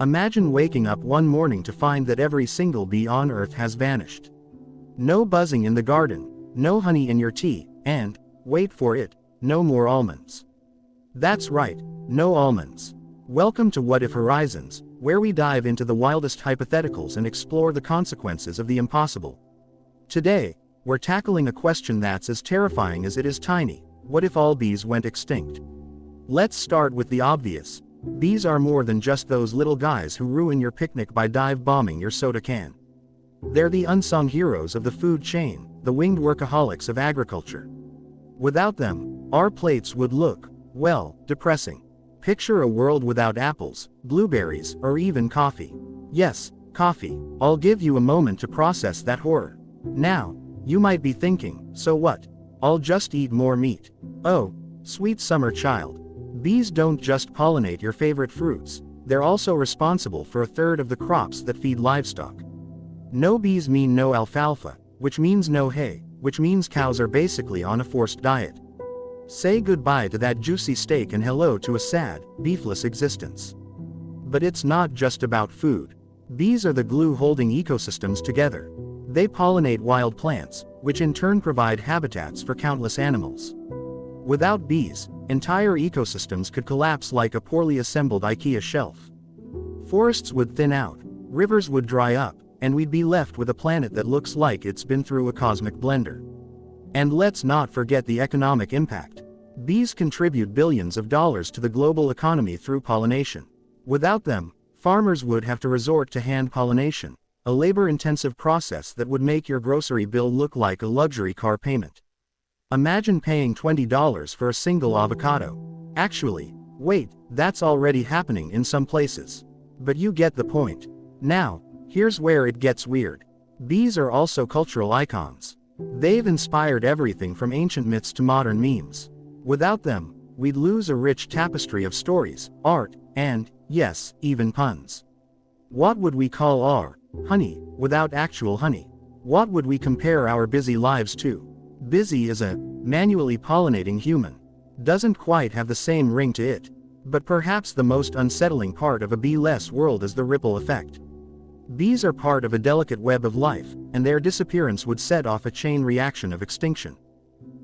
Imagine waking up one morning to find that every single bee on Earth has vanished. No buzzing in the garden, no honey in your tea, and, wait for it, no more almonds. That's right, no almonds. Welcome to What If Horizons, where we dive into the wildest hypotheticals and explore the consequences of the impossible. Today, we're tackling a question that's as terrifying as it is tiny. What if all bees went extinct? Let's start with the obvious. Bees are more than just those little guys who ruin your picnic by dive bombing your soda can. They're the unsung heroes of the food chain, the winged workaholics of agriculture. Without them, our plates would look, well, depressing. Picture a world without apples, blueberries, or even coffee. Yes, coffee. I'll give you a moment to process that horror. Now, you might be thinking, so what? I'll just eat more meat. Oh, sweet summer child. Bees don't just pollinate your favorite fruits, they're also responsible for a third of the crops that feed livestock. No bees mean no alfalfa, which means no hay, which means cows are basically on a forced diet. Say goodbye to that juicy steak and hello to a sad, beefless existence. But it's not just about food. Bees are the glue holding ecosystems together. They pollinate wild plants, which in turn provide habitats for countless animals. Without bees, entire ecosystems could collapse like a poorly assembled IKEA shelf. Forests would thin out, rivers would dry up, and we'd be left with a planet that looks like it's been through a cosmic blender. And let's not forget the economic impact. Bees contribute billions of dollars to the global economy through pollination. Without them, farmers would have to resort to hand pollination, a labor-intensive process that would make your grocery bill look like a luxury car payment. Imagine paying $20 for a single avocado. Actually, wait, that's already happening in some places. But you get the point. Now, here's where it gets weird. Bees are also cultural icons. They've inspired everything from ancient myths to modern memes. Without them, we'd lose a rich tapestry of stories, art, and, yes, even puns. What would we call our honey without actual honey? What would we compare our busy lives to? Busy is a manually pollinating human. Doesn't quite have the same ring to it. But perhaps the most unsettling part of a bee-less world is the ripple effect. Bees are part of a delicate web of life, and their disappearance would set off a chain reaction of extinction.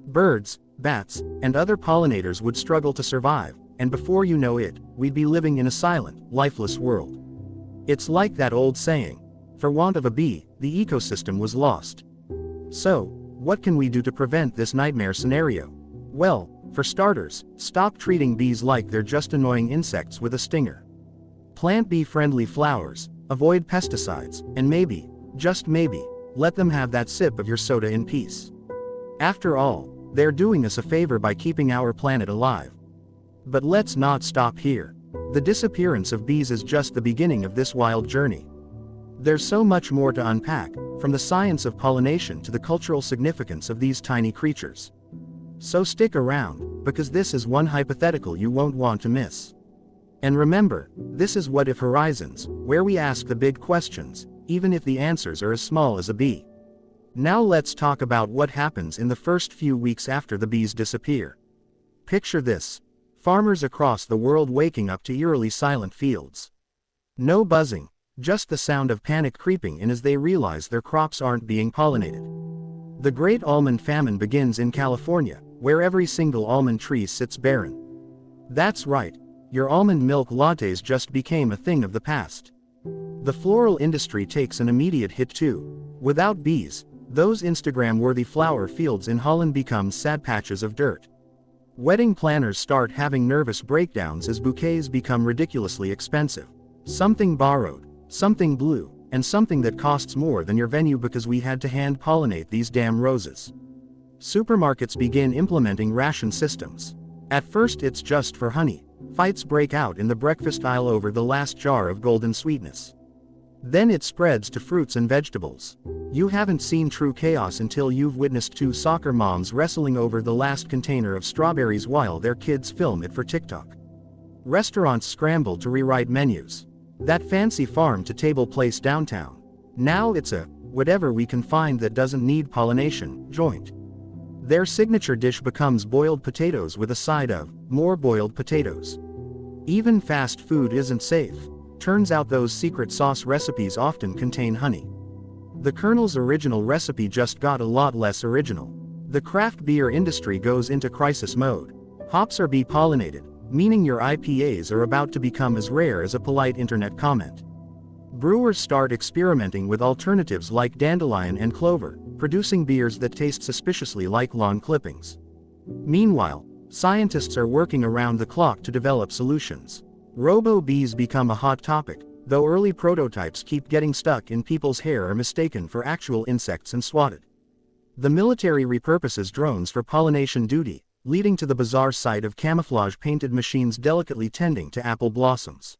Birds, bats, and other pollinators would struggle to survive, and before you know it, we'd be living in a silent, lifeless world. It's like that old saying, for want of a bee, the ecosystem was lost. So, what can we do to prevent this nightmare scenario? Well, for starters, stop treating bees like they're just annoying insects with a stinger. Plant bee-friendly flowers, avoid pesticides, and maybe, just maybe, let them have that sip of your soda in peace. After all, they're doing us a favor by keeping our planet alive. But let's not stop here. The disappearance of bees is just the beginning of this wild journey. There's so much more to unpack, from the science of pollination to the cultural significance of these tiny creatures. So stick around, because this is one hypothetical you won't want to miss. And remember, this is What If Horizons, where we ask the big questions, even if the answers are as small as a bee. Now let's talk about what happens in the first few weeks after the bees disappear. Picture this. Farmers across the world waking up to eerily silent fields. No buzzing, just the sound of panic creeping in as they realize their crops aren't being pollinated. The Great Almond Famine begins in California, where every single almond tree sits barren. That's right, your almond milk lattes just became a thing of the past. The floral industry takes an immediate hit too. Without bees, those Instagram-worthy flower fields in Holland become sad patches of dirt. Wedding planners start having nervous breakdowns as bouquets become ridiculously expensive. Something borrowed, something blue, and something that costs more than your venue because we had to hand pollinate these damn roses. Supermarkets begin implementing ration systems. At first it's just for honey. Fights break out in the breakfast aisle over the last jar of golden sweetness. Then it spreads to fruits and vegetables. You haven't seen true chaos until you've witnessed two soccer moms wrestling over the last container of strawberries while their kids film it for TikTok. Restaurants scramble to rewrite menus. That fancy farm-to-table place downtown. Now it's a whatever we can find that doesn't need pollination joint. Their signature dish becomes boiled potatoes with a side of more boiled potatoes. Even fast food isn't safe. Turns out those secret sauce recipes often contain honey. The Colonel's original recipe just got a lot less original. The craft beer industry goes into crisis mode. Hops are bee-pollinated, meaning your IPAs are about to become as rare as a polite internet comment. Brewers start experimenting with alternatives like dandelion and clover, producing beers that taste suspiciously like lawn clippings. Meanwhile, scientists are working around the clock to develop solutions. Robo-bees become a hot topic, though early prototypes keep getting stuck in people's hair or mistaken for actual insects and swatted. The military repurposes drones for pollination duty, leading to the bizarre sight of camouflage-painted machines delicately tending to apple blossoms.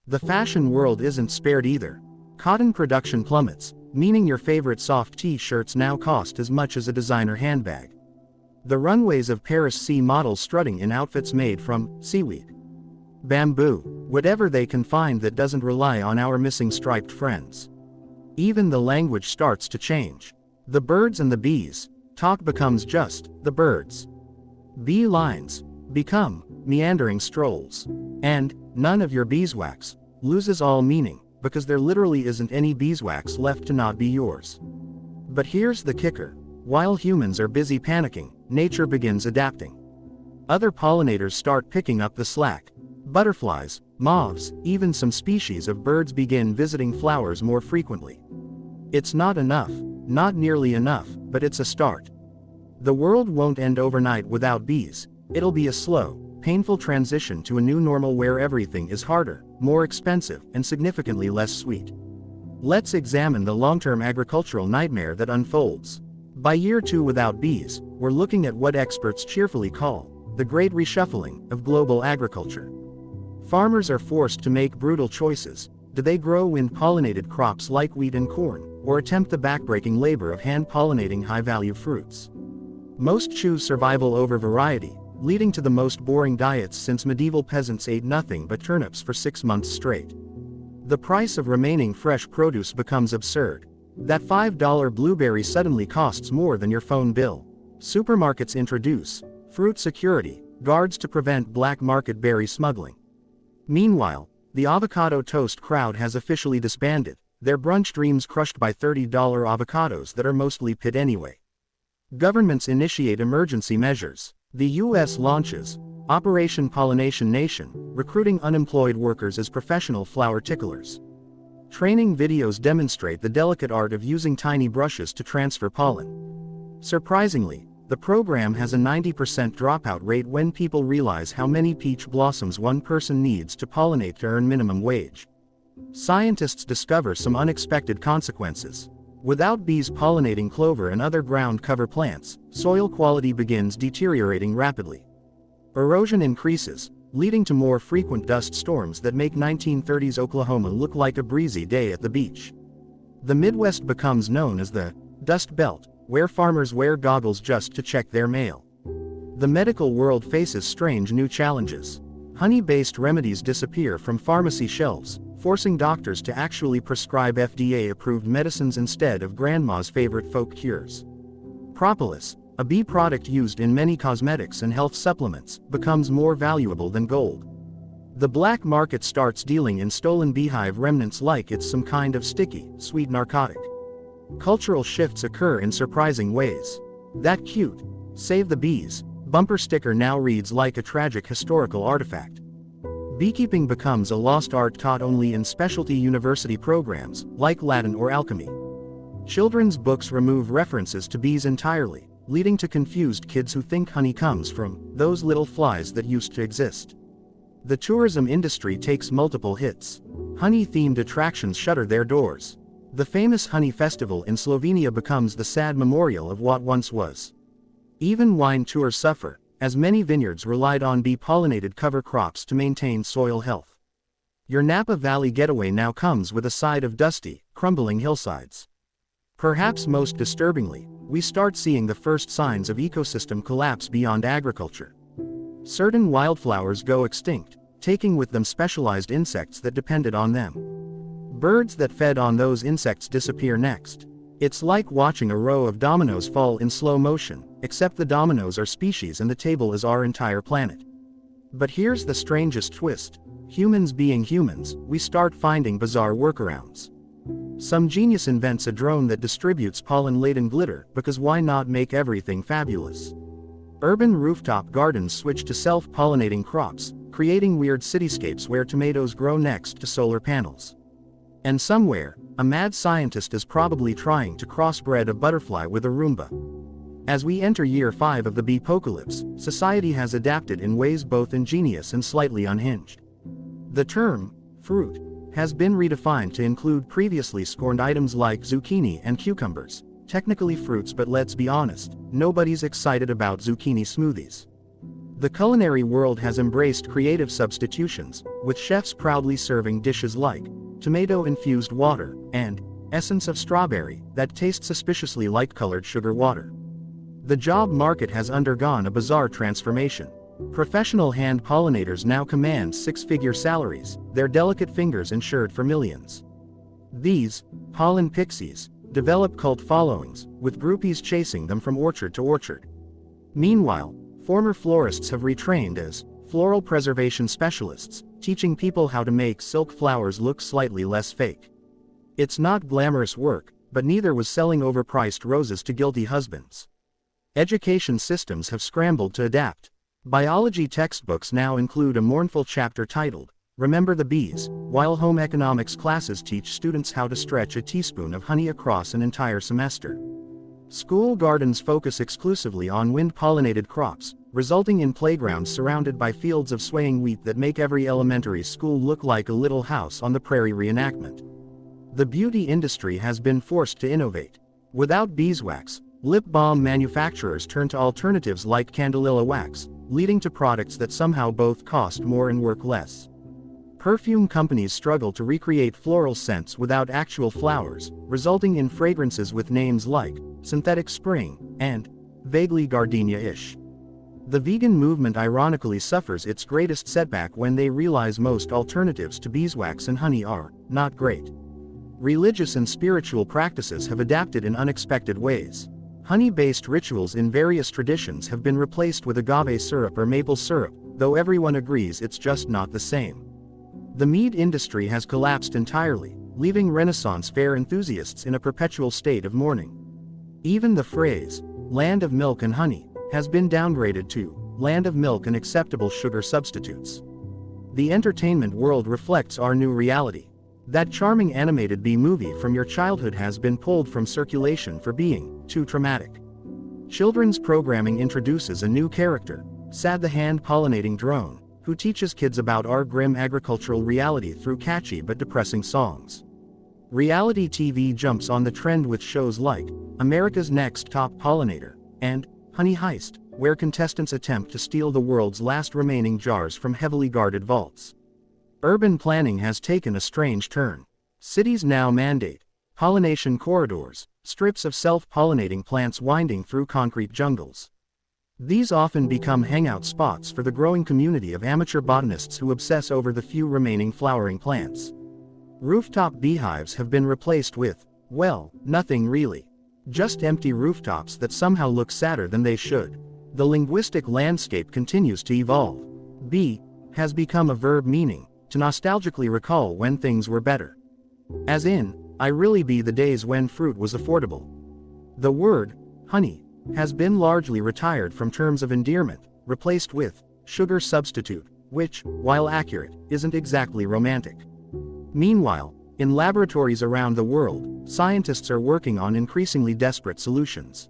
The fashion world isn't spared either. Cotton production plummets, meaning your favorite soft t-shirts now cost as much as a designer handbag. The runways of Paris see models strutting in outfits made from seaweed, bamboo, whatever they can find that doesn't rely on our missing striped friends. Even the language starts to change. The birds and the bees, talk becomes just the birds. Bee lines become meandering strolls. And none of your beeswax loses all meaning, because there literally isn't any beeswax left to not be yours. But here's the kicker. While humans are busy panicking, nature begins adapting. Other pollinators start picking up the slack. Butterflies, moths, even some species of birds begin visiting flowers more frequently. It's not enough, not nearly enough, but it's a start. The world won't end overnight without bees. It'll be a slow, painful transition to a new normal where everything is harder, more expensive, and significantly less sweet. Let's examine the long-term agricultural nightmare that unfolds. By year 2 without bees, we're looking at what experts cheerfully call the great reshuffling of global agriculture. Farmers are forced to make brutal choices. Do they grow wind-pollinated crops like wheat and corn, or attempt the backbreaking labor of hand-pollinating high-value fruits? Most choose survival over variety, leading to the most boring diets since medieval peasants ate nothing but turnips for 6 months straight. The price of remaining fresh produce becomes absurd. That $5 blueberry suddenly costs more than your phone bill. Supermarkets introduce fruit security guards to prevent black market berry smuggling. Meanwhile, the avocado toast crowd has officially disbanded, their brunch dreams crushed by $30 avocados that are mostly pit anyway. Governments initiate emergency measures. The U.S. launches Operation Pollination Nation, recruiting unemployed workers as professional flower ticklers. Training videos demonstrate the delicate art of using tiny brushes to transfer pollen. Surprisingly, the program has a 90% dropout rate when people realize how many peach blossoms one person needs to pollinate to earn minimum wage. Scientists discover some unexpected consequences. Without bees pollinating clover and other ground cover plants, soil quality begins deteriorating rapidly. Erosion increases, leading to more frequent dust storms that make 1930s Oklahoma look like a breezy day at the beach. The Midwest becomes known as the Dust Belt, where farmers wear goggles just to check their mail. The medical world faces strange new challenges. Honey-based remedies disappear from pharmacy shelves, forcing doctors to actually prescribe FDA-approved medicines instead of grandma's favorite folk cures. Propolis, a bee product used in many cosmetics and health supplements, becomes more valuable than gold. The black market starts dealing in stolen beehive remnants like it's some kind of sticky, sweet narcotic. Cultural shifts occur in surprising ways. That cute "Save the Bees" bumper sticker now reads like a tragic historical artifact. Beekeeping becomes a lost art taught only in specialty university programs, like Latin or alchemy. Children's books remove references to bees entirely, leading to confused kids who think honey comes from those little flies that used to exist. The tourism industry takes multiple hits. Honey-themed attractions shutter their doors. The famous Honey Festival in Slovenia becomes the sad memorial of what once was. Even wine tours suffer, as many vineyards relied on bee-pollinated cover crops to maintain soil health. Your Napa Valley getaway now comes with a side of dusty, crumbling hillsides. Perhaps most disturbingly, we start seeing the first signs of ecosystem collapse beyond agriculture. Certain wildflowers go extinct, taking with them specialized insects that depended on them. Birds that fed on those insects disappear next. It's like watching a row of dominoes fall in slow motion, except the dominoes are species and the table is our entire planet. But here's the strangest twist. Humans being humans, we start finding bizarre workarounds. Some genius invents a drone that distributes pollen-laden glitter, because why not make everything fabulous? Urban rooftop gardens switch to self-pollinating crops, creating weird cityscapes where tomatoes grow next to solar panels. And somewhere, a mad scientist is probably trying to crossbred a butterfly with a Roomba. As we enter year 5 of the beepocalypse, society has adapted in ways both ingenious and slightly unhinged. The term, fruit, has been redefined to include previously scorned items like zucchini and cucumbers, technically fruits, but let's be honest, nobody's excited about zucchini smoothies. The culinary world has embraced creative substitutions, with chefs proudly serving dishes like tomato-infused water and essence of strawberry that taste suspiciously like colored sugar water. The job market has undergone a bizarre transformation. Professional hand pollinators now command six-figure salaries, their delicate fingers insured for millions. These pollen pixies develop cult followings, with groupies chasing them from orchard to orchard. Meanwhile, former florists have retrained as floral preservation specialists, teaching people how to make silk flowers look slightly less fake. It's not glamorous work, but neither was selling overpriced roses to guilty husbands. Education systems have scrambled to adapt. Biology textbooks now include a mournful chapter titled, "Remember the Bees," while home economics classes teach students how to stretch a teaspoon of honey across an entire semester. School gardens focus exclusively on wind-pollinated crops, resulting in playgrounds surrounded by fields of swaying wheat that make every elementary school look like a Little House on the Prairie reenactment. The beauty industry has been forced to innovate. Without beeswax, lip balm manufacturers turn to alternatives like candelilla wax, leading to products that somehow both cost more and work less. Perfume companies struggle to recreate floral scents without actual flowers, resulting in fragrances with names like synthetic spring and vaguely gardenia-ish. The vegan movement ironically suffers its greatest setback when they realize most alternatives to beeswax and honey are not great. Religious and spiritual practices have adapted in unexpected ways. Honey-based rituals in various traditions have been replaced with agave syrup or maple syrup, though everyone agrees it's just not the same. The mead industry has collapsed entirely, leaving Renaissance fair enthusiasts in a perpetual state of mourning. Even the phrase, "land of milk and honey," has been downgraded to "land of milk and acceptable sugar substitutes." The entertainment world reflects our new reality. That charming animated bee movie from your childhood has been pulled from circulation for being too traumatic. Children's programming introduces a new character, Sad the hand-pollinating drone, who teaches kids about our grim agricultural reality through catchy but depressing songs. Reality TV jumps on the trend with shows like America's Next Top Pollinator and Honey Heist, where contestants attempt to steal the world's last remaining jars from heavily guarded vaults. Urban planning has taken a strange turn. Cities now mandate pollination corridors, strips of self-pollinating plants winding through concrete jungles. These often become hangout spots for the growing community of amateur botanists who obsess over the few remaining flowering plants. Rooftop beehives have been replaced with, well, nothing really. Just empty rooftops that somehow look sadder than they should. The linguistic landscape continues to evolve. Bee has become a verb meaning to nostalgically recall when things were better. As in, I really be the days when fruit was affordable. The word, honey, has been largely retired from terms of endearment, replaced with sugar substitute, which, while accurate, isn't exactly romantic. Meanwhile, in laboratories around the world, scientists are working on increasingly desperate solutions.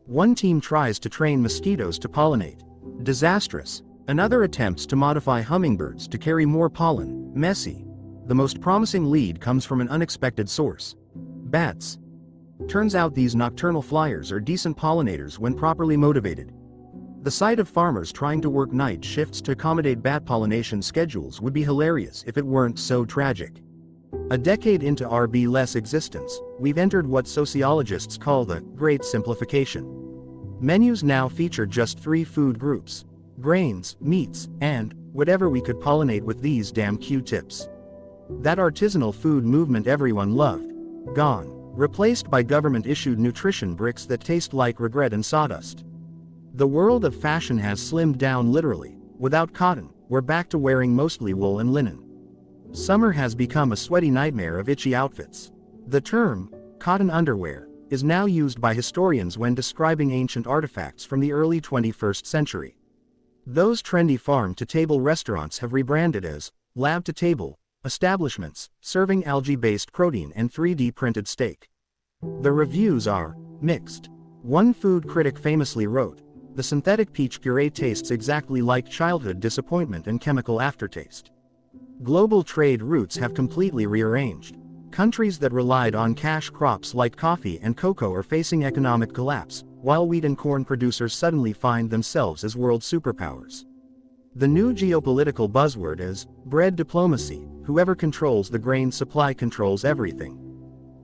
One team tries to train mosquitoes to pollinate. Disastrous. Another attempts to modify hummingbirds to carry more pollen. Messy. The most promising lead comes from an unexpected source. Bats. Turns out these nocturnal flyers are decent pollinators when properly motivated. The sight of farmers trying to work night shifts to accommodate bat pollination schedules would be hilarious if it weren't so tragic. A decade into our bee-less existence, we've entered what sociologists call the Great Simplification. Menus now feature just 3 food groups: grains, meats, and whatever we could pollinate with these damn Q-tips. That artisanal food movement everyone loved, gone, replaced by government-issued nutrition bricks that taste like regret and sawdust. The world of fashion has slimmed down literally. Without cotton, we're back to wearing mostly wool and linen. Summer has become a sweaty nightmare of itchy outfits. The term, cotton underwear, is now used by historians when describing ancient artifacts from the early 21st century. Those trendy farm-to-table restaurants have rebranded as lab-to-table establishments, serving algae-based protein and 3D printed steak. The reviews are mixed. One food critic famously wrote, "The synthetic peach puree tastes exactly like childhood disappointment and chemical aftertaste." Global trade routes have completely rearranged. Countries that relied on cash crops like coffee and cocoa are facing economic collapse, while wheat and corn producers suddenly find themselves as world superpowers. The new geopolitical buzzword is bread diplomacy. Whoever controls the grain supply controls everything.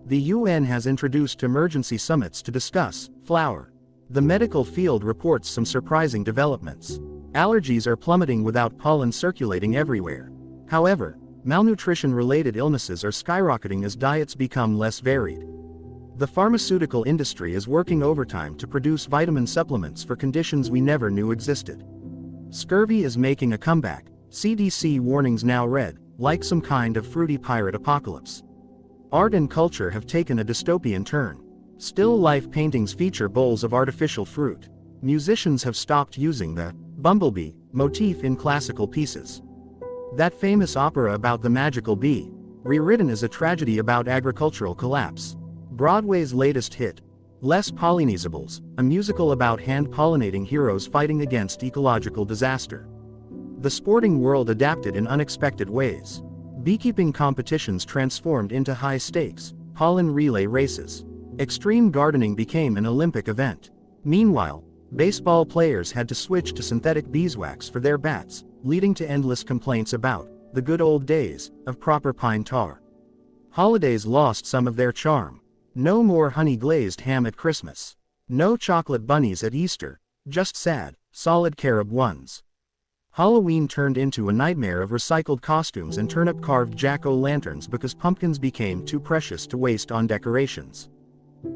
The UN has introduced emergency summits to discuss flour. The medical field reports some surprising developments. Allergies are plummeting without pollen circulating everywhere. However, malnutrition-related illnesses are skyrocketing as diets become less varied. The pharmaceutical industry is working overtime to produce vitamin supplements for conditions we never knew existed. Scurvy is making a comeback. CDC warnings now read, like some kind of fruity pirate apocalypse. Art and culture have taken a dystopian turn. Still life paintings feature bowls of artificial fruit. Musicians have stopped using the bumblebee motif in classical pieces. That famous opera about the magical bee, rewritten as a tragedy about agricultural collapse. Broadway's latest hit, Les Pollinizables, a musical about hand-pollinating heroes fighting against ecological disaster. The sporting world adapted in unexpected ways. Beekeeping competitions transformed into high-stakes, pollen relay races. Extreme gardening became an Olympic event. Meanwhile, baseball players had to switch to synthetic beeswax for their bats, leading to endless complaints about the good old days of proper pine tar. Holidays lost some of their charm. No more honey-glazed ham at Christmas. No chocolate bunnies at Easter, just sad, solid carob ones. Halloween turned into a nightmare of recycled costumes and turnip-carved jack-o'-lanterns because pumpkins became too precious to waste on decorations.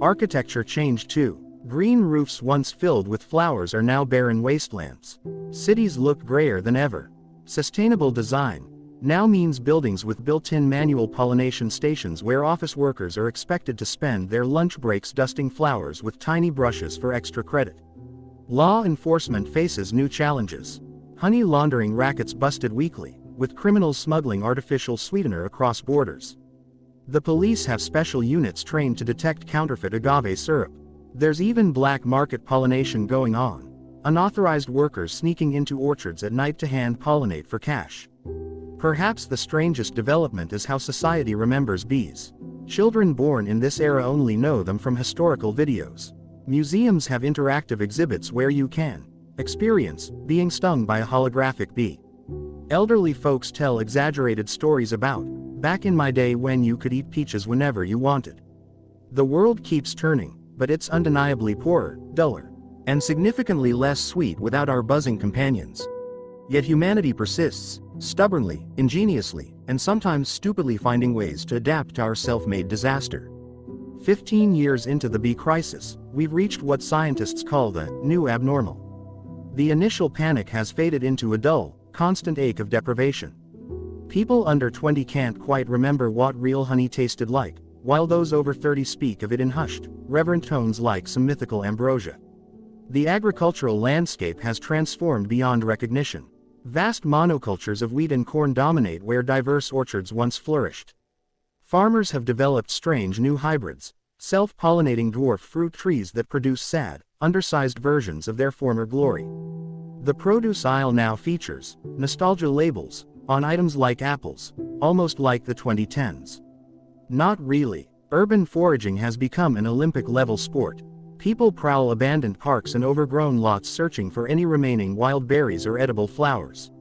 Architecture changed too. Green roofs once filled with flowers are now barren wastelands. Cities look grayer than ever. Sustainable design now means buildings with built-in manual pollination stations where office workers are expected to spend their lunch breaks dusting flowers with tiny brushes for extra credit. Law enforcement faces new challenges. Honey laundering rackets busted weekly, with criminals smuggling artificial sweetener across borders. The police have special units trained to detect counterfeit agave syrup. There's even black market pollination going on. Unauthorized workers sneaking into orchards at night to hand pollinate for cash. Perhaps the strangest development is how society remembers bees. Children born in this era only know them from historical videos. Museums have interactive exhibits where you can experience being stung by a holographic bee. Elderly folks tell exaggerated stories about back in my day when you could eat peaches whenever you wanted. The world keeps turning, but it's undeniably poorer, duller, and significantly less sweet without our buzzing companions. Yet humanity persists, stubbornly, ingeniously, and sometimes stupidly finding ways to adapt to our self-made disaster. 15 years into the bee crisis, we've reached what scientists call the new abnormal. The initial panic has faded into a dull, constant ache of deprivation. People under 20 can't quite remember what real honey tasted like, while those over 30 speak of it in hushed, reverent tones like some mythical ambrosia. The agricultural landscape has transformed beyond recognition. Vast monocultures of wheat and corn dominate where diverse orchards once flourished. Farmers have developed strange new hybrids, self-pollinating dwarf fruit trees that produce sad, undersized versions of their former glory. The produce aisle now features nostalgia labels on items like apples, almost like the 2010s. Not really. Urban foraging has become an Olympic-level sport. People prowl abandoned parks and overgrown lots searching for any remaining wild berries or edible flowers.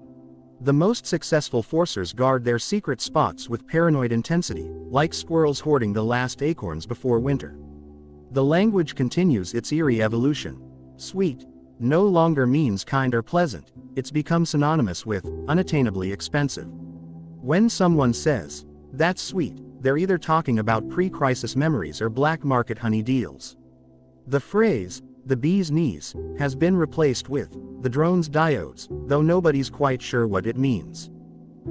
The most successful forcers guard their secret spots with paranoid intensity, like squirrels hoarding the last acorns before winter. The language continues its eerie evolution. Sweet no longer means kind or pleasant, it's become synonymous with unattainably expensive. When someone says, "That's sweet," they're either talking about pre-crisis memories or black market honey deals. The phrase, the bee's knees, has been replaced with the drone's diodes, though nobody's quite sure what it means.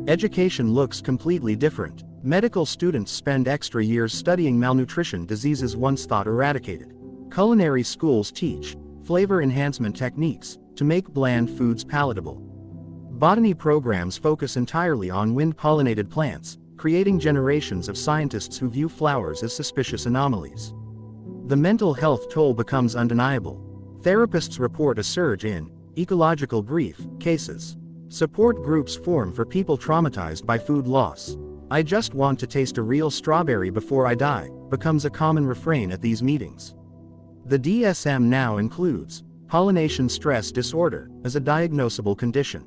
Education looks completely different. Medical students spend extra years studying malnutrition diseases once thought eradicated. Culinary schools teach flavor enhancement techniques to make bland foods palatable. Botany programs focus entirely on wind-pollinated plants, creating generations of scientists who view flowers as suspicious anomalies. The mental health toll becomes undeniable. Therapists report a surge in ecological grief cases. Support groups form for people traumatized by food loss. "I just want to taste a real strawberry before I die," becomes a common refrain at these meetings. The DSM now includes pollination stress disorder as a diagnosable condition.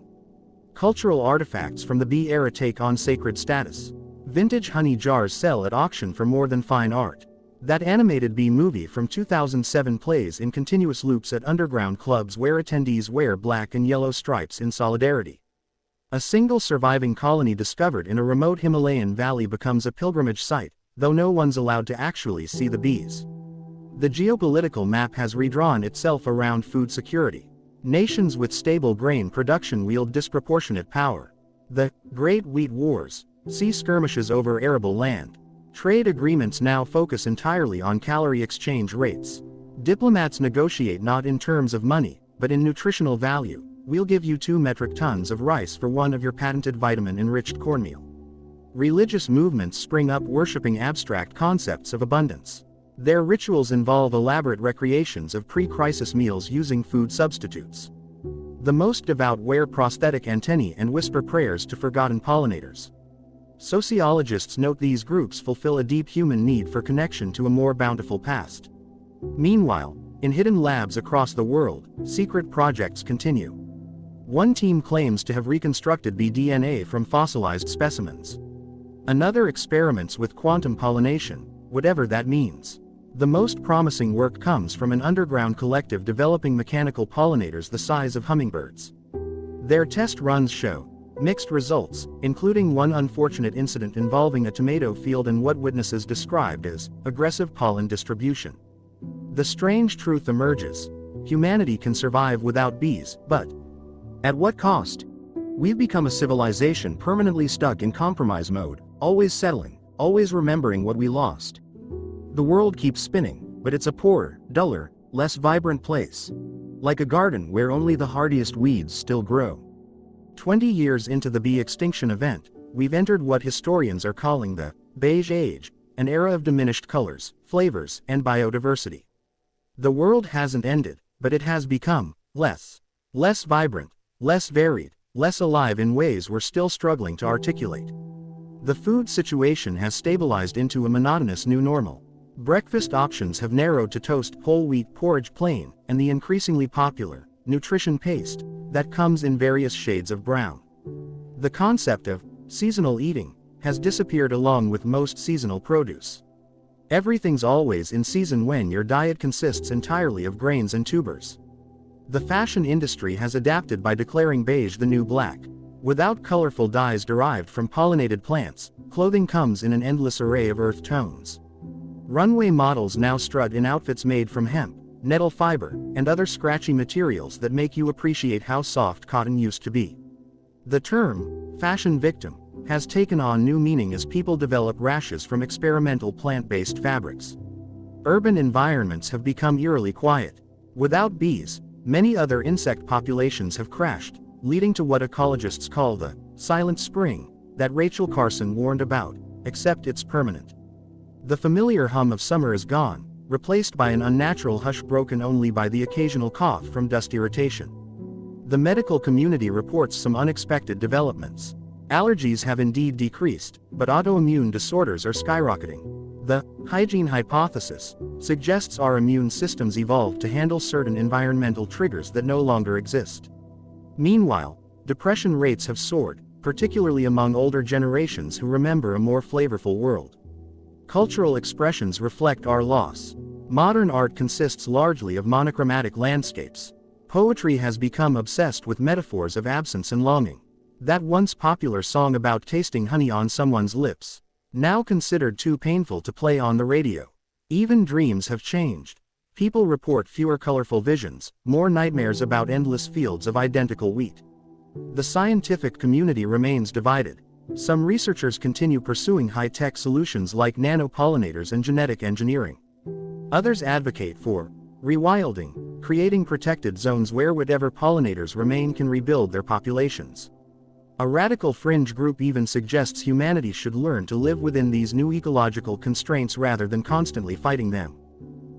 Cultural artifacts from the bee era take on sacred status. Vintage honey jars sell at auction for more than fine art. That animated bee movie from 2007 plays in continuous loops at underground clubs where attendees wear black and yellow stripes in solidarity. A single surviving colony discovered in a remote Himalayan valley becomes a pilgrimage site, though no one's allowed to actually see the bees. The geopolitical map has redrawn itself around food security. Nations with stable grain production wield disproportionate power. The Great Wheat Wars see skirmishes over arable land. Trade agreements now focus entirely on calorie exchange rates. Diplomats negotiate not in terms of money, but in nutritional value. "We'll give you 2 metric tons of rice for 1 of your patented vitamin-enriched cornmeal." Religious movements spring up worshipping abstract concepts of abundance. Their rituals involve elaborate recreations of pre-crisis meals using food substitutes. The most devout wear prosthetic antennae and whisper prayers to forgotten pollinators. Sociologists note these groups fulfill a deep human need for connection to a more bountiful past. Meanwhile, in hidden labs across the world, secret projects continue. One team claims to have reconstructed bee DNA from fossilized specimens. Another experiments with quantum pollination, whatever that means. The most promising work comes from an underground collective developing mechanical pollinators the size of hummingbirds. Their test runs show mixed results, including one unfortunate incident involving a tomato field and what witnesses described as aggressive pollen distribution. The strange truth emerges: humanity can survive without bees, but at what cost? We've become a civilization permanently stuck in compromise mode, always settling, always remembering what we lost. The world keeps spinning, but it's a poorer, duller, less vibrant place. Like a garden where only the hardiest weeds still grow. 20 years into the bee extinction event, we've entered what historians are calling the beige age, an era of diminished colors, flavors, and biodiversity. The world hasn't ended, but it has become less vibrant, less varied, less alive in ways we're still struggling to articulate. The food situation has stabilized into a monotonous new normal. Breakfast options have narrowed to toast, whole wheat porridge plain, and the increasingly popular nutrition paste that comes in various shades of brown. The concept of seasonal eating has disappeared along with most seasonal produce. Everything's always in season when your diet consists entirely of grains and tubers. The fashion industry has adapted by declaring beige the new black. Without colorful dyes derived from pollinated plants, clothing comes in an endless array of earth tones. Runway models now strut in outfits made from hemp, nettle fiber, and other scratchy materials that make you appreciate how soft cotton used to be. The term, fashion victim, has taken on new meaning as people develop rashes from experimental plant-based fabrics. Urban environments have become eerily quiet. Without bees, many other insect populations have crashed, leading to what ecologists call the silent spring that Rachel Carson warned about, except it's permanent. The familiar hum of summer is gone, replaced by an unnatural hush broken only by the occasional cough from dust irritation. The medical community reports some unexpected developments. Allergies have indeed decreased, but autoimmune disorders are skyrocketing. The hygiene hypothesis suggests our immune systems evolved to handle certain environmental triggers that no longer exist. Meanwhile, depression rates have soared, particularly among older generations who remember a more flavorful world. Cultural expressions reflect our loss. Modern art consists largely of monochromatic landscapes. Poetry has become obsessed with metaphors of absence and longing. That once popular song about tasting honey on someone's lips, now considered too painful to play on the radio. Even dreams have changed. People report fewer colorful visions, more nightmares about endless fields of identical wheat. The scientific community remains divided. Some researchers continue pursuing high-tech solutions like nanopollinators and genetic engineering. Others advocate for rewilding, creating protected zones where whatever pollinators remain can rebuild their populations. A radical fringe group even suggests humanity should learn to live within these new ecological constraints rather than constantly fighting them.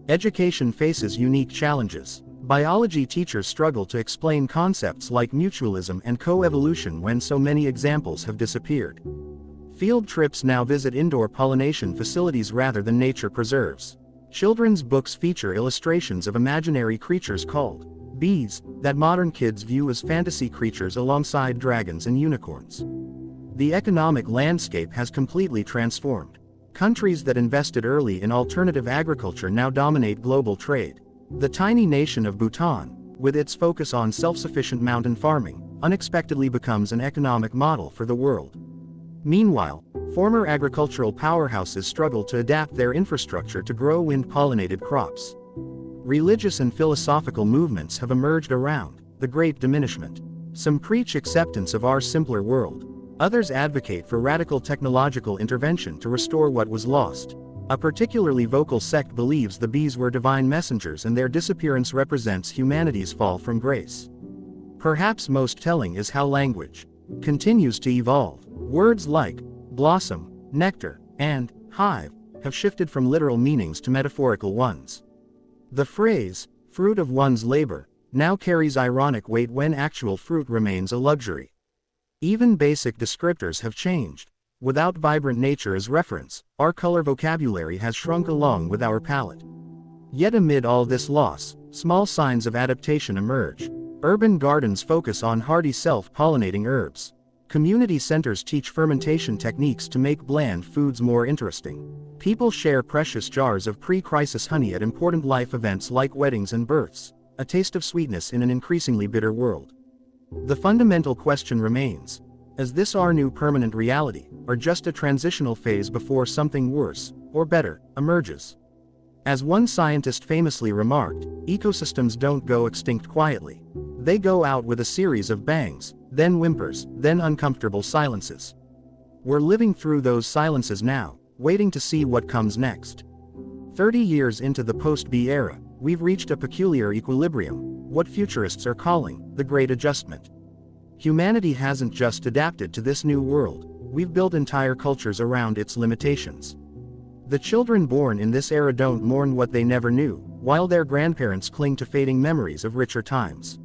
Education faces unique challenges. Biology teachers struggle to explain concepts like mutualism and coevolution when so many examples have disappeared. Field trips now visit indoor pollination facilities rather than nature preserves. Children's books feature illustrations of imaginary creatures called bees that modern kids view as fantasy creatures alongside dragons and unicorns. The economic landscape has completely transformed. Countries that invested early in alternative agriculture now dominate global trade. The tiny nation of Bhutan, with its focus on self-sufficient mountain farming, unexpectedly becomes an economic model for the world. Meanwhile, former agricultural powerhouses struggle to adapt their infrastructure to grow wind-pollinated crops. Religious and philosophical movements have emerged around the Great Diminishment. Some preach acceptance of our simpler world. Others advocate for radical technological intervention to restore what was lost. A particularly vocal sect believes the bees were divine messengers and their disappearance represents humanity's fall from grace. Perhaps most telling is how language continues to evolve. Words like blossom, nectar, and hive have shifted from literal meanings to metaphorical ones. The phrase, fruit of one's labor, now carries ironic weight when actual fruit remains a luxury. Even basic descriptors have changed. Without vibrant nature as reference, our color vocabulary has shrunk along with our palette. Yet amid all this loss, small signs of adaptation emerge. Urban gardens focus on hardy self-pollinating herbs. Community centers teach fermentation techniques to make bland foods more interesting. People share precious jars of pre-crisis honey at important life events like weddings and births, a taste of sweetness in an increasingly bitter world. The fundamental question remains, is this our new permanent reality, or just a transitional phase before something worse, or better, emerges? As one scientist famously remarked, ecosystems don't go extinct quietly. They go out with a series of bangs, then whimpers, then uncomfortable silences. We're living through those silences now, waiting to see what comes next. 30 years into the post-bee era, we've reached a peculiar equilibrium, what futurists are calling the Great Adjustment. Humanity hasn't just adapted to this new world, we've built entire cultures around its limitations. The children born in this era don't mourn what they never knew, while their grandparents cling to fading memories of richer times.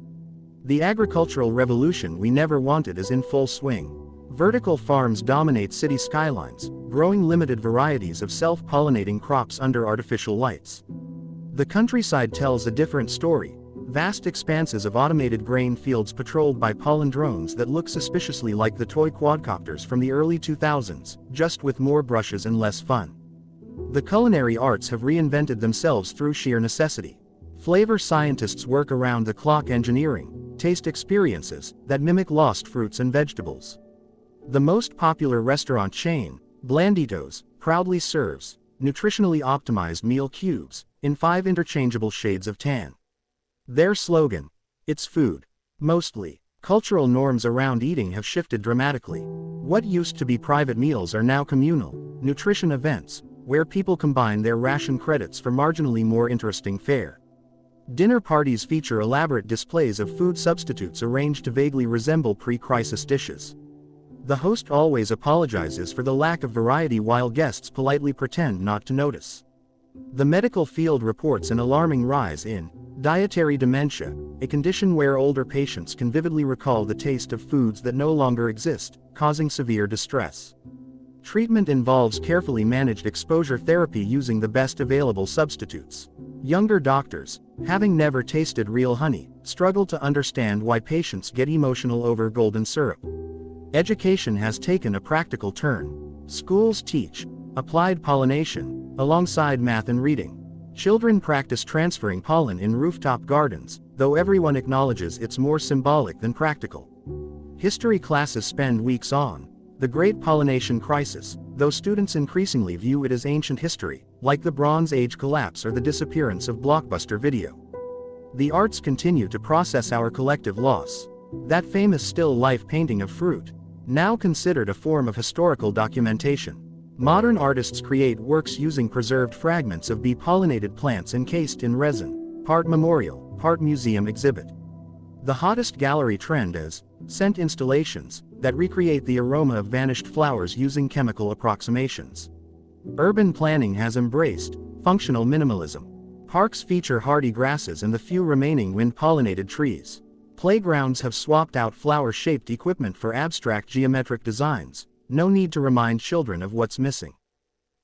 The agricultural revolution we never wanted is in full swing. Vertical farms dominate city skylines, growing limited varieties of self-pollinating crops under artificial lights. The countryside tells a different story. Vast expanses of automated grain fields patrolled by pollen drones that look suspiciously like the toy quadcopters from the early 2000s, just with more brushes and less fun. The culinary arts have reinvented themselves through sheer necessity. Flavor scientists work around the clock engineering taste experiences that mimic lost fruits and vegetables. The most popular restaurant chain, Blanditos, proudly serves nutritionally optimized meal cubes in 5 interchangeable shades of tan. Their slogan, "It's food." Mostly, cultural norms around eating have shifted dramatically. What used to be private meals are now communal, nutrition events, where people combine their ration credits for marginally more interesting fare. Dinner parties feature elaborate displays of food substitutes arranged to vaguely resemble pre-crisis dishes. The host always apologizes for the lack of variety while guests politely pretend not to notice. The medical field reports an alarming rise in dietary dementia, a condition where older patients can vividly recall the taste of foods that no longer exist, causing severe distress. Treatment involves carefully managed exposure therapy using the best available substitutes. Younger doctors, having never tasted real honey, struggle to understand why patients get emotional over golden syrup. Education has taken a practical turn. Schools teach applied pollination alongside math and reading. Children practice transferring pollen in rooftop gardens, though everyone acknowledges it's more symbolic than practical. History classes spend weeks on the Great Pollination Crisis, though students increasingly view it as ancient history, like the Bronze Age collapse or the disappearance of blockbuster video. The arts continue to process our collective loss. That famous still life painting of fruit, now considered a form of historical documentation. Modern artists create works using preserved fragments of bee-pollinated plants encased in resin, part memorial, part museum exhibit. The hottest gallery trend is scent installations that recreate the aroma of vanished flowers using chemical approximations. Urban planning has embraced functional minimalism. Parks feature hardy grasses and the few remaining wind-pollinated trees. Playgrounds have swapped out flower-shaped equipment for abstract geometric designs. No need to remind children of what's missing.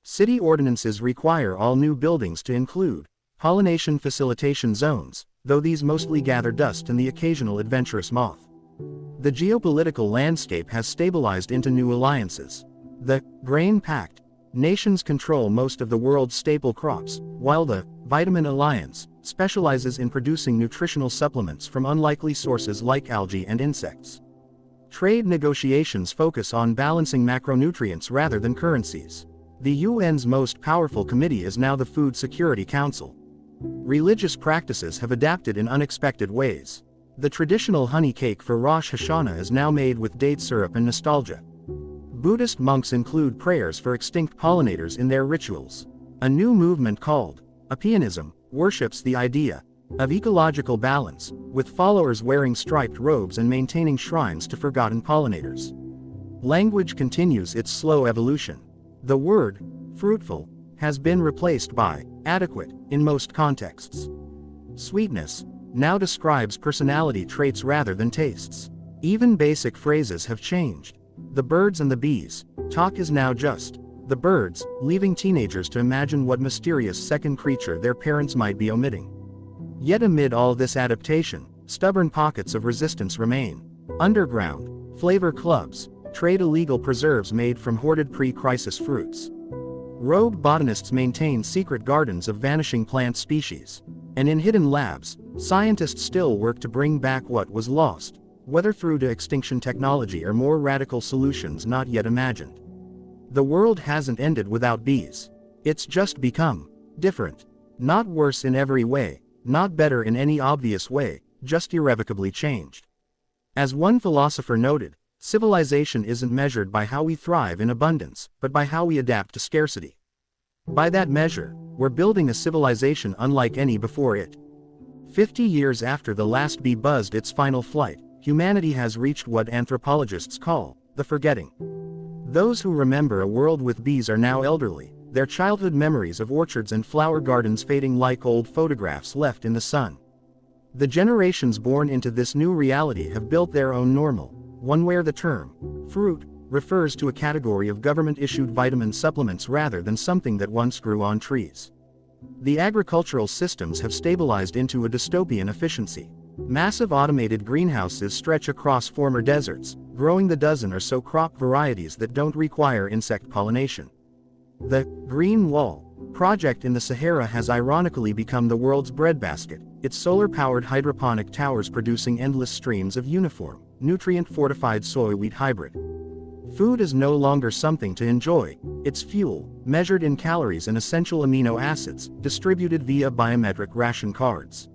City ordinances require all new buildings to include pollination facilitation zones, though these mostly gather dust and the occasional adventurous moth. The geopolitical landscape has stabilized into new alliances. The Grain Pact nations control most of the world's staple crops, while the Vitamin Alliance specializes in producing nutritional supplements from unlikely sources like algae and insects. Trade negotiations focus on balancing macronutrients rather than currencies. The UN's most powerful committee is now the Food Security Council. Religious practices have adapted in unexpected ways. The traditional honey cake for Rosh Hashanah is now made with date syrup and nostalgia. Buddhist monks include prayers for extinct pollinators in their rituals. A new movement called Apianism worships the idea of ecological balance, with followers wearing striped robes and maintaining shrines to forgotten pollinators. Language continues its slow evolution. The word fruitful has been replaced by adequate in most contexts. Sweetness now describes personality traits rather than tastes. Even basic phrases have changed. The birds and the bees talk is now just the birds, leaving teenagers to imagine what mysterious second creature their parents might be omitting. Yet amid all this adaptation, stubborn pockets of resistance remain. Underground flavor clubs trade illegal preserves made from hoarded pre-crisis fruits. Rogue botanists maintain secret gardens of vanishing plant species. And in hidden labs, scientists still work to bring back what was lost, whether through to extinction technology or more radical solutions not yet imagined. The world hasn't ended without bees. It's just become different. Not worse in every way, not better in any obvious way, just irrevocably changed. As one philosopher noted, civilization isn't measured by how we thrive in abundance, but by how we adapt to scarcity. By that measure, we're building a civilization unlike any before it. 50 years after the last bee buzzed its final flight, humanity has reached what anthropologists call the forgetting. Those who remember a world with bees are now elderly, their childhood memories of orchards and flower gardens fading like old photographs left in the sun. The generations born into this new reality have built their own normal, one where the term fruit refers to a category of government-issued vitamin supplements rather than something that once grew on trees. The agricultural systems have stabilized into a dystopian efficiency. Massive automated greenhouses stretch across former deserts, growing the dozen or so crop varieties that don't require insect pollination. The Green Wall project in the Sahara has ironically become the world's breadbasket, its solar-powered hydroponic towers producing endless streams of uniform, nutrient-fortified soy-wheat hybrid. Food is no longer something to enjoy, it's fuel, measured in calories and essential amino acids, distributed via biometric ration cards.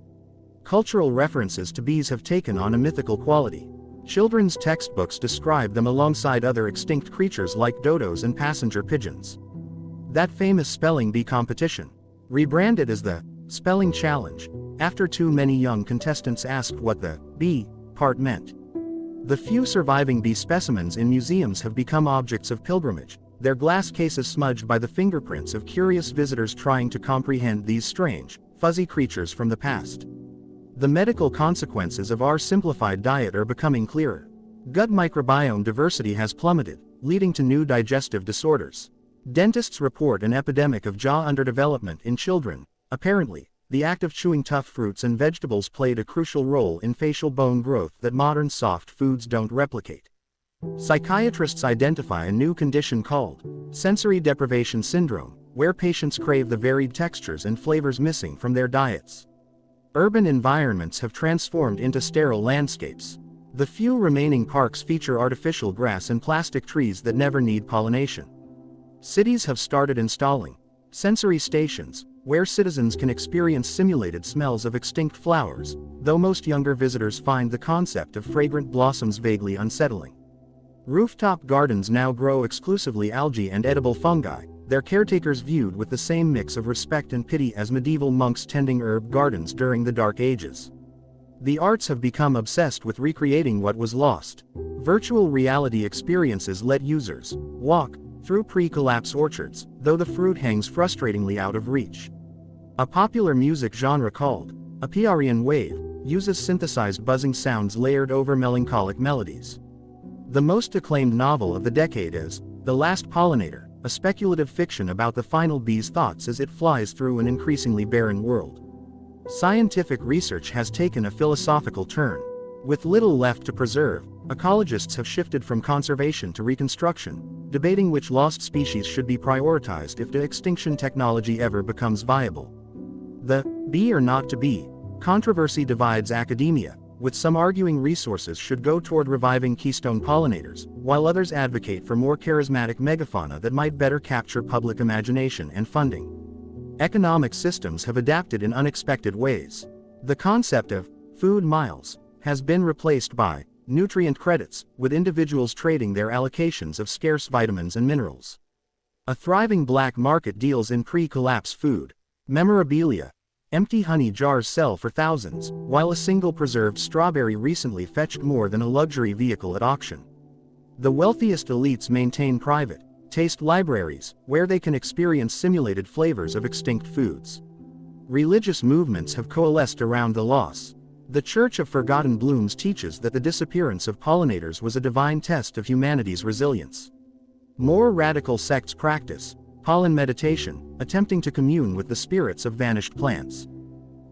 Cultural references to bees have taken on a mythical quality. Children's textbooks describe them alongside other extinct creatures like dodos and passenger pigeons. That famous spelling bee competition, rebranded as the Spelling Challenge, after too many young contestants asked what the bee part meant. The few surviving bee specimens in museums have become objects of pilgrimage, their glass cases smudged by the fingerprints of curious visitors trying to comprehend these strange, fuzzy creatures from the past. The medical consequences of our simplified diet are becoming clearer. Gut microbiome diversity has plummeted, leading to new digestive disorders. Dentists report an epidemic of jaw underdevelopment in children. Apparently, the act of chewing tough fruits and vegetables played a crucial role in facial bone growth that modern soft foods don't replicate. Psychiatrists identify a new condition called sensory deprivation syndrome, where patients crave the varied textures and flavors missing from their diets. Urban environments have transformed into sterile landscapes. The few remaining parks feature artificial grass and plastic trees that never need pollination. Cities have started installing sensory stations, where citizens can experience simulated smells of extinct flowers, though most younger visitors find the concept of fragrant blossoms vaguely unsettling. Rooftop gardens now grow exclusively algae and edible fungi, their caretakers viewed with the same mix of respect and pity as medieval monks tending herb gardens during the Dark Ages. The arts have become obsessed with recreating what was lost. Virtual reality experiences let users walk through pre-collapse orchards, though the fruit hangs frustratingly out of reach. A popular music genre called Epiaurian wave uses synthesized buzzing sounds layered over melancholic melodies. The most acclaimed novel of the decade is The Last Pollinator, a speculative fiction about the final bee's thoughts as it flies through an increasingly barren world. Scientific research has taken a philosophical turn. With little left to preserve, ecologists have shifted from conservation to reconstruction, debating which lost species should be prioritized if the extinction technology ever becomes viable. The be or not to be controversy divides academia, with some arguing resources should go toward reviving keystone pollinators, while others advocate for more charismatic megafauna that might better capture public imagination and funding. Economic systems have adapted in unexpected ways. The concept of food miles has been replaced by nutrient credits, with individuals trading their allocations of scarce vitamins and minerals. A thriving black market deals in pre-collapse food memorabilia. Empty honey jars sell for thousands, while a single preserved strawberry recently fetched more than a luxury vehicle at auction. The wealthiest elites maintain private taste libraries, where they can experience simulated flavors of extinct foods. Religious movements have coalesced around the loss. The Church of Forgotten Blooms teaches that the disappearance of pollinators was a divine test of humanity's resilience. More radical sects practice pollen meditation, attempting to commune with the spirits of vanished plants.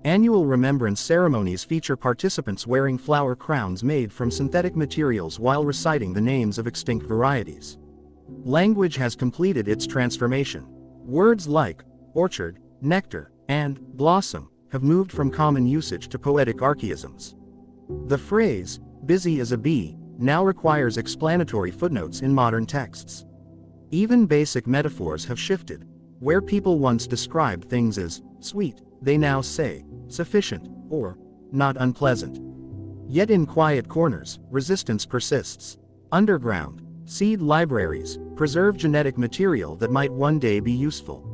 Annual remembrance ceremonies feature participants wearing flower crowns made from synthetic materials while reciting the names of extinct varieties. Language has completed its transformation. Words like orchard, nectar, and blossom have moved from common usage to poetic archaisms. The phrase, busy as a bee, now requires explanatory footnotes in modern texts. Even basic metaphors have shifted. Where people once described things as sweet, they now say sufficient or not unpleasant. Yet in quiet corners, resistance persists. Underground seed libraries preserve genetic material that might one day be useful.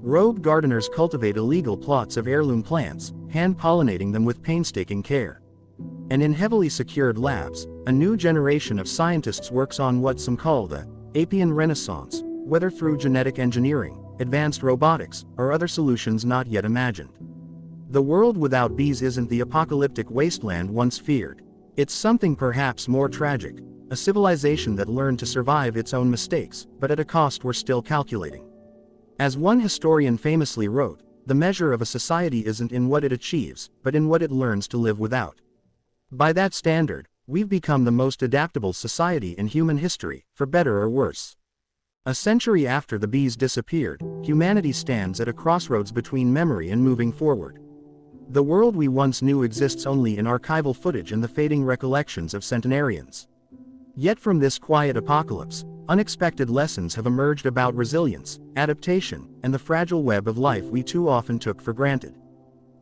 Rogue gardeners cultivate illegal plots of heirloom plants, hand-pollinating them with painstaking care. And in heavily secured labs, a new generation of scientists works on what some call the Apian Renaissance, whether through genetic engineering, advanced robotics, or other solutions not yet imagined. The world without bees isn't the apocalyptic wasteland once feared. It's something perhaps more tragic, a civilization that learned to survive its own mistakes, but at a cost we're still calculating. As one historian famously wrote, the measure of a society isn't in what it achieves, but in what it learns to live without. By that standard, we've become the most adaptable society in human history, for better or worse. A century after the bees disappeared, humanity stands at a crossroads between memory and moving forward. The world we once knew exists only in archival footage and the fading recollections of centenarians. Yet from this quiet apocalypse, unexpected lessons have emerged about resilience, adaptation, and the fragile web of life we too often took for granted.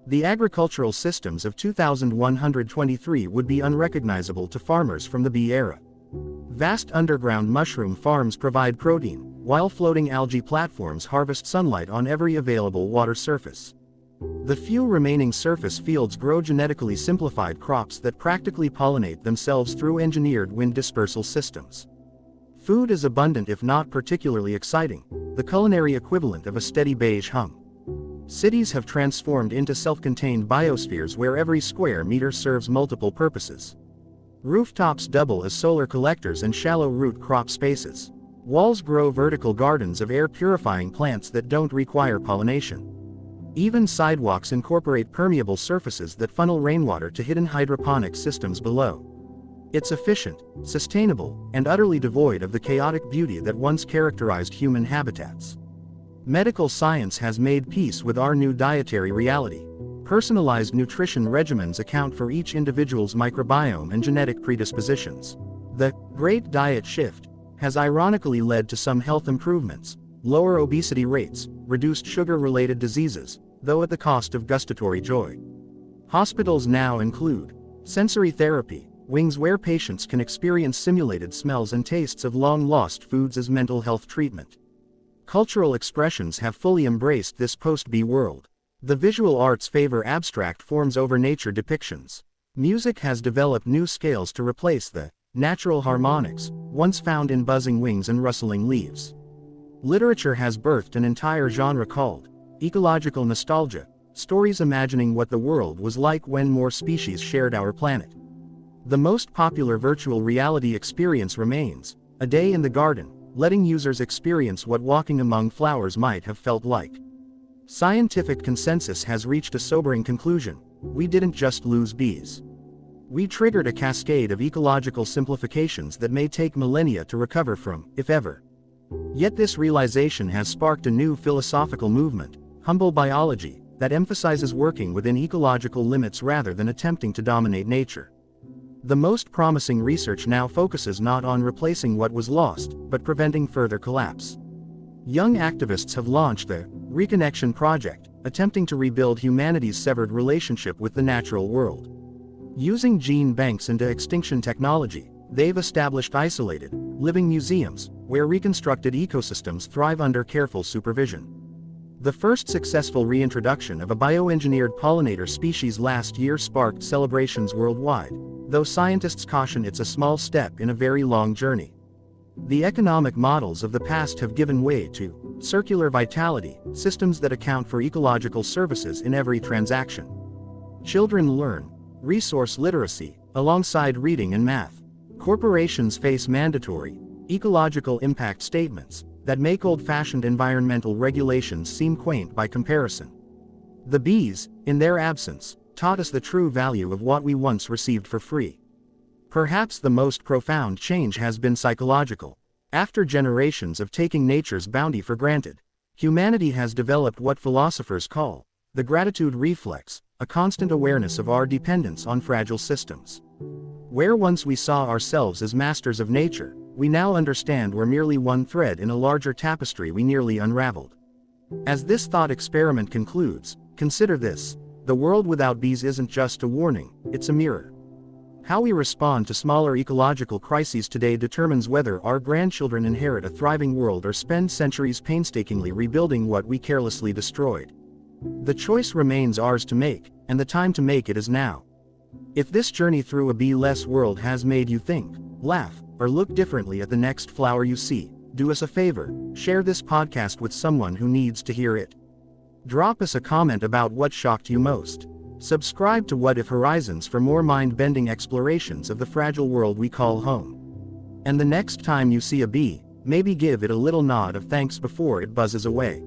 The agricultural systems of 2123 would be unrecognizable to farmers from the bee era. Vast underground mushroom farms provide protein, while floating algae platforms harvest sunlight on every available water surface. The few remaining surface fields grow genetically simplified crops that practically pollinate themselves through engineered wind dispersal systems. Food is abundant if not particularly exciting, the culinary equivalent of a steady beige hum. Cities have transformed into self-contained biospheres where every square meter serves multiple purposes. Rooftops double as solar collectors and shallow root crop spaces. Walls grow vertical gardens of air-purifying plants that don't require pollination. Even sidewalks incorporate permeable surfaces that funnel rainwater to hidden hydroponic systems below. It's efficient, sustainable, and utterly devoid of the chaotic beauty that once characterized human habitats. Medical science has made peace with our new dietary reality. Personalized nutrition regimens account for each individual's microbiome and genetic predispositions. The Great Diet Shift has ironically led to some health improvements, lower obesity rates, reduced sugar-related diseases, though at the cost of gustatory joy. Hospitals now include sensory therapy, wings where patients can experience simulated smells and tastes of long-lost foods as mental health treatment. Cultural expressions have fully embraced this post-B world. The visual arts favor abstract forms over nature depictions. Music has developed new scales to replace the natural harmonics, once found in buzzing wings and rustling leaves. Literature has birthed an entire genre called ecological nostalgia, stories imagining what the world was like when more species shared our planet. The most popular virtual reality experience remains a day in the garden, letting users experience what walking among flowers might have felt like. Scientific consensus has reached a sobering conclusion: we didn't just lose bees. We triggered a cascade of ecological simplifications that may take millennia to recover from, if ever. Yet this realization has sparked a new philosophical movement, humble biology, that emphasizes working within ecological limits rather than attempting to dominate nature. The most promising research now focuses not on replacing what was lost, but preventing further collapse. Young activists have launched the Reconnection Project, attempting to rebuild humanity's severed relationship with the natural world. Using gene banks and extinction technology, they've established isolated, living museums, where reconstructed ecosystems thrive under careful supervision. The first successful reintroduction of a bioengineered pollinator species last year sparked celebrations worldwide, though scientists caution it's a small step in a very long journey. The economic models of the past have given way to circular vitality, systems that account for ecological services in every transaction. Children learn resource literacy alongside reading and math. Corporations face mandatory ecological impact statements that make old-fashioned environmental regulations seem quaint by comparison. The bees, in their absence, taught us the true value of what we once received for free. Perhaps the most profound change has been psychological. After generations of taking nature's bounty for granted, humanity has developed what philosophers call the gratitude reflex, a constant awareness of our dependence on fragile systems. Where once we saw ourselves as masters of nature, we now understand we're merely one thread in a larger tapestry we nearly unraveled. As this thought experiment concludes, consider this: the world without bees isn't just a warning, it's a mirror. How we respond to smaller ecological crises today determines whether our grandchildren inherit a thriving world or spend centuries painstakingly rebuilding what we carelessly destroyed. The choice remains ours to make, and the time to make it is now. If this journey through a bee-less world has made you think, laugh, or look differently at the next flower you see, do us a favor: share this podcast with someone who needs to hear it. Drop us a comment about what shocked you most. Subscribe to What If Horizons for more mind-bending explorations of the fragile world we call home. And the next time you see a bee, maybe give it a little nod of thanks before it buzzes away.